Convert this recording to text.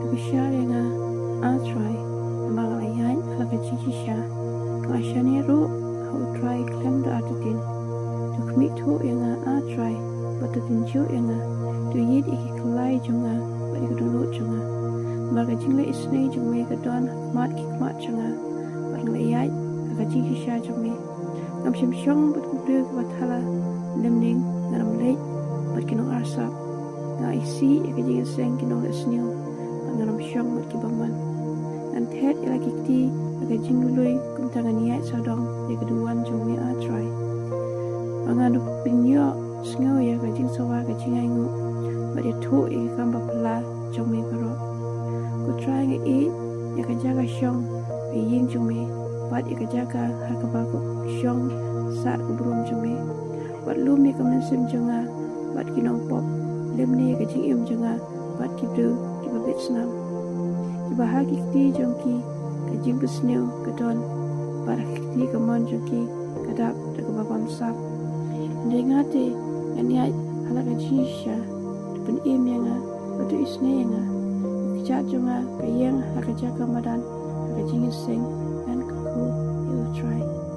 Bishar yang try magalayaan halakachisha kashani ro how try klem da atatin to commit to yang try batatin jo yang to yid ikiklai junga bari kedulu junga marga jingle isne jungme kadon mat kikmat junga barlayai halakachisha jungme ngam shong but kudu bathala lemning ngaram late but kinong arsap nga isi ikajing seng kinong isnil ngaram shong but kibaman and head ilakikti ikajing dului kumtangan niat sadong di keduan jungme try anganu pinyo sngo ya kajing sawa kajing aingu but itu ikam bapala jungme baro ku try nge ya kajaga shong ying jungme but ikajaga harkabaku shong saat kubrum jungme but lumi kamansim junga but kinong pop lemne kajing im junga but kibdu kibabit snam bahagi kti jongki kajing besneu kedon para kti kamon jongki kadap de babam sap ndengate aniai hala kajisha pen im yanga batu isne yanga kichat jonga kayang hakaja kamadan kajing sing and kaku you try